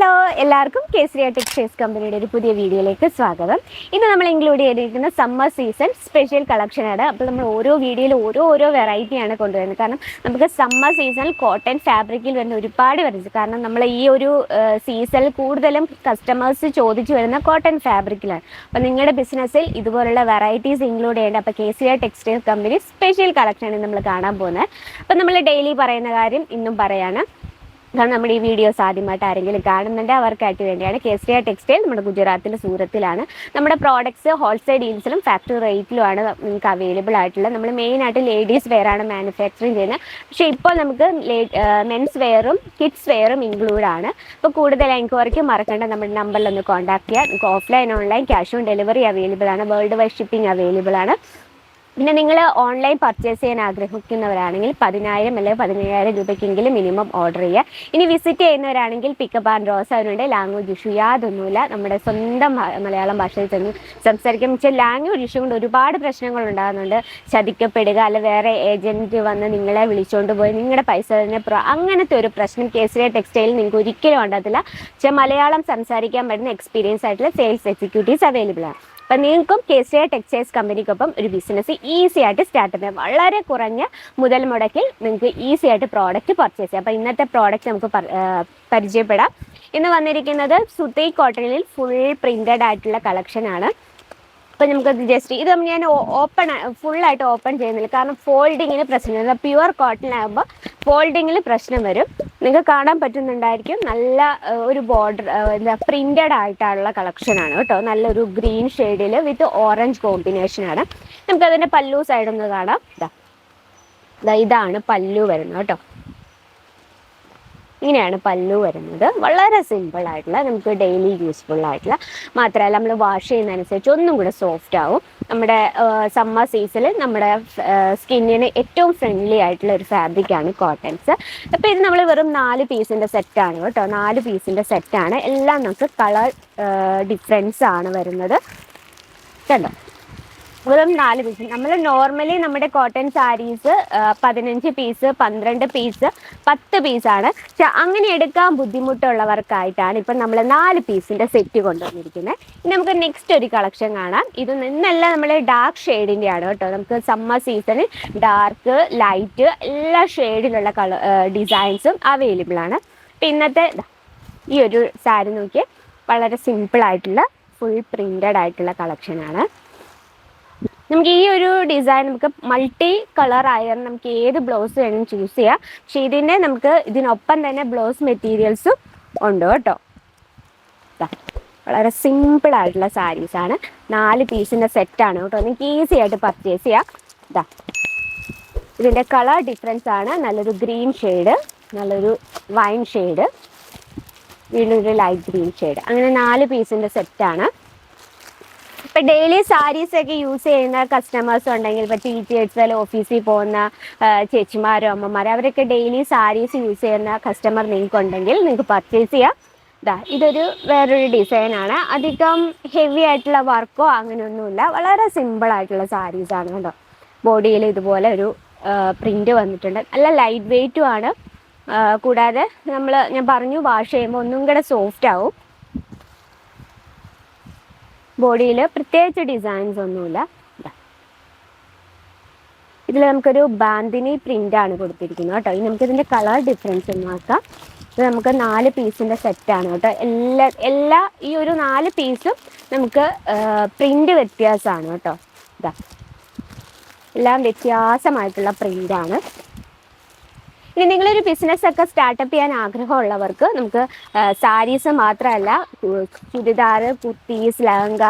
Hello എല്ലാവർക്കും Kesariya textiles കമ്പനിയുടെ ഒരു പുതിയ വീഡിയോയിലേക്ക് സ്വാഗതം. ഇന്ന് നമ്മൾ ഇൻക്ലൂഡ് ചെയ്തിരിക്കുന്ന സമ്മർ സീസൺ സ്പെഷ്യൽ കളക്ഷനാണ്. അപ്പോൾ നമ്മൾ ഓരോ വീഡിയോയിൽ ഓരോ വെറൈറ്റിയാണ് കൊണ്ടുവരുന്നത്. കാരണം നമുക്ക് സമ്മർ സീസണിൽ കോട്ടൺ ഫാബ്രിക്കിൽ വരുന്ന ഒരുപാട് വെറൈറ്റി, കാരണം നമ്മൾ ഈ ഒരു സീസണിൽ കൂടുതലും കസ്റ്റമേഴ്സ് ചോദിച്ചു വരുന്ന കോട്ടൺ ഫാബ്രിക്കിലാണ്. അപ്പോൾ നിങ്ങളുടെ ബിസിനസ്സിൽ ഇതുപോലുള്ള വെറൈറ്റീസ് ഇൻക്ലൂഡ് ചെയ്യേണ്ട അപ്പോൾ കേസരിയ ടെക്സ്റ്റൈൽസ് കമ്പനി സ്പെഷ്യൽ കളക്ഷനാണ് നമ്മൾ കാണാൻ പോകുന്നത്. അപ്പോൾ നമ്മൾ ഡെയിലി പറയുന്ന കാര്യം ഇന്നും പറയാണ്. കാരണം നമ്മുടെ ഈ വീഡിയോസ് ആദ്യമായിട്ട് ആരെങ്കിലും കാണുന്നുണ്ട് അവർക്കായിട്ട് വേണ്ടിയാണ്. കേസരിയ ടെക്സ്റ്റൈൽ നമ്മുടെ ഗുജറാത്തിലെ സൂറത്തിലാണ്. നമ്മുടെ പ്രോഡക്ട്സ് ഹോൾസെയിൽ ഡീൽസിലും ഫാക്ടറി റേറ്റിലുമാണ് നിങ്ങൾക്ക് അവൈലബിൾ ആയിട്ടുള്ളത്. നമ്മൾ മെയിനായിട്ട് ലേഡീസ് വെയറാണ് മാനുഫാക്ചറിങ് ചെയ്യുന്നത്. പക്ഷേ ഇപ്പോൾ നമുക്ക് മെൻസ് വെയറും കിഡ്സ് വെയറും ഇൻക്ലൂഡ് ആണ്. അപ്പോൾ കൂടുതൽ എൻക്വയറിക്ക് മറക്കേണ്ട നമ്മുടെ നമ്പറിലൊന്ന് കോൺടാക്ട് ചെയ്യുക. നിങ്ങൾക്ക് offline online cash on delivery available ആണ്. വേൾഡ് വൈഡ് ഷിപ്പിംഗ് അവൈലബിൾ ആണ്. പിന്നെ നിങ്ങൾ ഓൺലൈൻ പർച്ചേസ് ചെയ്യാൻ ആഗ്രഹിക്കുന്നവരാണെങ്കിൽ 10,000 അല്ലെങ്കിൽ 15,000 രൂപയ്ക്കെങ്കിലും മിനിമം ഓർഡർ ചെയ്യുക. ഇനി വിസിറ്റ് ചെയ്യുന്നവരാണെങ്കിൽ പിക്കപ്പ് ആൻഡ് ഡ്രോപ്സ് അവരുണ്ട്. ലാംഗ്വേജ് ഇഷ്യൂ യാതൊന്നുമില്ല. നമ്മുടെ സ്വന്തം മലയാളം ഭാഷയിൽ തന്നെ സംസാരിക്കാൻ വെച്ചാൽ ലാംഗ്വേജ് ഇഷ്യൂ കൊണ്ട് ഒരുപാട് പ്രശ്നങ്ങൾ ഉണ്ടാകുന്നുണ്ട്. ചതിക്കപ്പെടുക, അല്ല വേറെ ഏജൻറ്റ് വന്ന് നിങ്ങളെ വിളിച്ചുകൊണ്ട് പോയി നിങ്ങളുടെ പൈസ തന്നെ അങ്ങനത്തെ ഒരു പ്രശ്നം കേസരിയ ടെക്സ്റ്റൈലിൽ നിങ്ങൾക്ക് ഒരിക്കലും ഉണ്ടാകത്തില്ല. പക്ഷേ മലയാളം സംസാരിക്കാൻ പറ്റുന്ന എക്സ്പീരിയൻസ് ആയിട്ടുള്ള സെയിൽസ് എക്സിക്യൂട്ടീവ്സ് അവൈലബിൾ ആണ്. അപ്പം നിങ്ങൾക്കും കേസരിയ ടെക്സ്റ്റൈൽസ് കമ്പനിക്കൊപ്പം ഒരു ബിസിനസ് ഈസി ആയിട്ട് സ്റ്റാർട്ട് ചെയ്യാം. വളരെ കുറഞ്ഞ മുതൽ മുടക്കിൽ നിങ്ങൾക്ക് ഈസി ആയിട്ട് പ്രോഡക്റ്റ് പർച്ചേസ് ചെയ്യാം. അപ്പോൾ ഇന്നത്തെ പ്രോഡക്റ്റ് നമുക്ക് പരിചയപ്പെടാം. ഇന്ന് വന്നിരിക്കുന്നത് സുതൈ കോട്ടണിൽ ഫുൾ പ്രിൻറ്റഡ് ആയിട്ടുള്ള കളക്ഷനാണ്. അപ്പോൾ നമുക്കത് ജസ്റ്റ് ഇത് ഞാൻ ഫുള്ളായിട്ട് ഓപ്പൺ ചെയ്യുന്നില്ല, കാരണം ഫോൾഡിങ്ങിന് പ്രശ്നം വരും. പ്യുവർ കോട്ടൺ ആകുമ്പോൾ ഫോൾഡിങ്ങിൽ പ്രശ്നം വരും. നിങ്ങൾക്ക് കാണാൻ പറ്റുന്നുണ്ടായിരിക്കും. നല്ല ഒരു ബോർഡർ പ്രിൻറ്റഡ് ആയിട്ടുള്ള കളക്ഷനാണ് കേട്ടോ. നല്ലൊരു ഗ്രീൻ ഷെയ്ഡിൽ വിത്ത് ഓറഞ്ച് കോമ്പിനേഷനാണ്. നമുക്കതിൻ്റെ പല്ലു സൈഡൊന്ന് കാണാം. ഇതാണ് പല്ലു വരുന്നത് കേട്ടോ. ഇങ്ങനെയാണ് പല്ലു വരുന്നത്. വളരെ സിമ്പിൾ ആയിട്ടുള്ള, നമുക്ക് ഡെയിലി യൂസ്ഫുൾ ആയിട്ടുള്ള, മാത്രമല്ല നമ്മൾ വാഷ് ചെയ്യുന്നതനുസരിച്ച് ഒന്നും കൂടെ സോഫ്റ്റ് ആവും. നമ്മുടെ സമ്മർ സീസണിൽ നമ്മുടെ സ്കിന്നിന് ഏറ്റവും ഫ്രണ്ട്ലി ആയിട്ടുള്ള ഒരു ഫാബ്രിക്കാണ് കോട്ടൺസ്. അപ്പോൾ ഇത് നമ്മൾ വെറും 4 പീസിൻ്റെ സെറ്റാണ് കേട്ടോ. 4 പീസിൻ്റെ സെറ്റാണ്. എല്ലാം നമുക്ക് കളർ ഡിഫറൻസ് ആണ് വരുന്നത് കണ്ടോ. വെറും 4 പീസ്. നമ്മൾ നോർമലി നമ്മുടെ കോട്ടൺ സാരീസ് 15 പീസ് 12 പീസ് 10 പീസാണ്. പക്ഷെ അങ്ങനെ എടുക്കാൻ ബുദ്ധിമുട്ടുള്ളവർക്കായിട്ടാണ് ഇപ്പം നമ്മൾ 4 പീസിൻ്റെ സെറ്റ് കൊണ്ടുവന്നിരിക്കുന്നത്. ഇനി നമുക്ക് നെക്സ്റ്റ് ഒരു കളക്ഷൻ കാണാം. ഇത് നിന്നെല്ലാം നമ്മൾ ഡാർക്ക് ഷെയ്ഡിൻ്റെ ആണ് കേട്ടോ. നമുക്ക് സമ്മർ സീസണിൽ ഡാർക്ക് ലൈറ്റ് എല്ലാ ഷെയ്ഡിലുള്ള ഡിസൈൻസും അവൈലബിൾ ആണ്. അപ്പം ഇന്നത്തെ ഈ ഒരു സാരി നോക്കി, വളരെ സിമ്പിളായിട്ടുള്ള ഫുൾ പ്രിൻറ്റഡ് ആയിട്ടുള്ള കളക്ഷനാണ്. നമുക്ക് ഈ ഒരു ഡിസൈൻ നമുക്ക് മൾട്ടി കളർ ആയാലും നമുക്ക് ഏത് ബ്ലൗസ് വേണം ചൂസ് ചെയ്യാം. പക്ഷേ നമുക്ക് ഇതിനൊപ്പം തന്നെ ബ്ലൗസ് മെറ്റീരിയൽസും ഉണ്ട് കേട്ടോ. വളരെ സിമ്പിൾ ആയിട്ടുള്ള സാരീസാണ്. 4 പീസിൻ്റെ സെറ്റാണ് കേട്ടോ. നിങ്ങൾക്ക് ഈസി ആയിട്ട് പർച്ചേസ് ചെയ്യാം. ഇതിൻ്റെ കളർ ഡിഫറൻസ് ആണ്. നല്ലൊരു ഗ്രീൻ ഷെയ്ഡ്, നല്ലൊരു വൈൻ ഷെയ്ഡ്, വീണ്ടും ഒരു ലൈറ്റ് ഗ്രീൻ ഷെയ്ഡ്, അങ്ങനെ 4 പീസിൻ്റെ സെറ്റാണ്. ഇപ്പം ഡെയിലി സാരീസൊക്കെ യൂസ് ചെയ്യുന്ന കസ്റ്റമേഴ്സ് ഉണ്ടെങ്കിൽ, ഇപ്പോൾ ടീച്ചേഴ്സ് അല്ലെങ്കിൽ ഓഫീസിൽ പോകുന്ന ചേച്ചിമാരോ അമ്മമാരോ അവരൊക്കെ ഡെയിലി സാരീസ് യൂസ് ചെയ്യുന്ന കസ്റ്റമർ നിങ്ങൾക്ക് ഉണ്ടെങ്കിൽ നിങ്ങൾക്ക് പർച്ചേസ് ചെയ്യാം. ഇതൊരു വേറൊരു ഡിസൈനാണ്. അധികം ഹെവി ആയിട്ടുള്ള വർക്കോ അങ്ങനെയൊന്നുമില്ല. വളരെ സിമ്പിളായിട്ടുള്ള സാരീസാണ് കേട്ടോ. ബോഡിയിൽ ഇതുപോലെ ഒരു പ്രിൻ്റ് വന്നിട്ടുണ്ട്. നല്ല ലൈറ്റ് വെയ്റ്റും ആണ്. കൂടാതെ ഞാൻ പറഞ്ഞു വാഷ് ചെയ്യുമ്പോൾ ഒന്നും കൂടെ സോഫ്റ്റ് ആവും. ബോഡിയിൽ പ്രത്യേകിച്ച് ഡിസൈൻസ് ഒന്നുമില്ല. ഇതിൽ നമുക്കൊരു ബാന്തിനി പ്രിൻ്റാണ് കൊടുത്തിരിക്കുന്നത് കേട്ടോ. ഇനി നമുക്കിതിൻ്റെ കളർ ഡിഫറൻസ് ഒന്ന് നോക്കാം. ഇത് നമുക്ക് 4 പീസിൻ്റെ സെറ്റാണ് കേട്ടോ. എല്ലാ ഈ ഒരു 4 പീസും നമുക്ക് പ്രിൻ്റ് വ്യത്യാസമാണ് കേട്ടോ. എല്ലാം വ്യത്യാസമായിട്ടുള്ള പ്രിൻ്റാണ്. ഇനി നിങ്ങളൊരു ബിസിനസ്സൊക്കെ സ്റ്റാർട്ടപ്പ് ചെയ്യാൻ ആഗ്രഹമുള്ളവർക്ക് നമുക്ക് സാരീസ് മാത്രമല്ല, ചുരിദാർ, കുർത്തീസ്, ലഹങ്ക,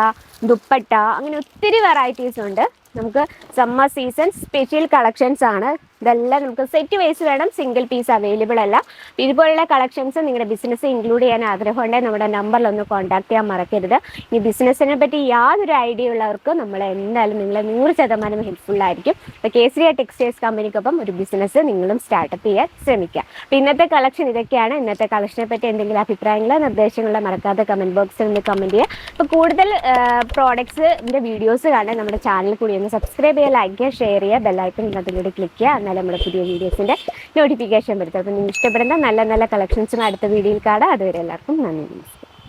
ദുപ്പട്ട, അങ്ങനെ ഒത്തിരി വെറൈറ്റീസ് ഉണ്ട്. നമുക്ക് സമ്മർ സീസൺ സ്പെഷ്യൽ കളക്ഷൻസ് ആണ്. ഇതെല്ലാം നമുക്ക് സെറ്റ് വൈസ് വേണം, സിംഗിൾ പീസ് അവൈലബിൾ അല്ല. ഇതുപോലുള്ള കളക്ഷൻസ് നിങ്ങളുടെ ബിസിനസ് ഇൻക്ലൂഡ് ചെയ്യാൻ ആഗ്രഹമുണ്ടെങ്കിൽ നമ്മുടെ നമ്പറിലൊന്ന് കോൺടാക്ട് ചെയ്യാൻ മറക്കരുത്. ഈ ബിസിനസ്സിനെ പറ്റി യാതൊരു ഐഡിയ ഉള്ളവർക്ക് നമ്മൾ എന്തായാലും നിങ്ങളെ 100% ഹെൽപ്ഫുള്ളായിരിക്കും. അപ്പോൾ കേസരിയ ടെക്സ്റ്റൈൽസ് കമ്പനിക്കൊപ്പം ഒരു ബിസിനസ് നിങ്ങളും സ്റ്റാർട്ടപ്പ് ചെയ്യാൻ ശ്രമിക്കുക. അപ്പോൾ ഇന്നത്തെ കളക്ഷൻ ഇതൊക്കെയാണ്. ഇന്നത്തെ കളക്ഷനെ പറ്റി എന്തെങ്കിലും അഭിപ്രായങ്ങളോ നിർദ്ദേശങ്ങളോ മറക്കാതെ കമൻറ്റ് ബോക്സിൽ നിന്ന് കമൻറ്റ് ചെയ്യുക. അപ്പോൾ കൂടുതൽ പ്രോഡക്ട്സിൻ്റെ വീഡിയോസ് കാണാൻ നമ്മുടെ ചാനൽ കൂടി ഒന്ന് ചാനൽ സബ്സ്ക്രൈബ് ചെയ്യുക, ലൈക്ക് ചെയ്യുക, ഷെയർ ചെയ്യുക, ബെല്ലൈക്കൺ അതിലൂടെ ക്ലിക്ക് ചെയ്യുക. എന്നാലും നമ്മുടെ പുതിയ വീഡിയോസിൻ്റെ നോട്ടിഫിക്കേഷൻ വരുത്തുക. അപ്പോൾ നിങ്ങൾക്ക് ഇഷ്ടപ്പെടുന്ന നല്ല നല്ല കളക്ഷൻസും അടുത്ത വീഡിയോയിൽ കാണാം. അതുവരെ എല്ലാവർക്കും നന്ദി.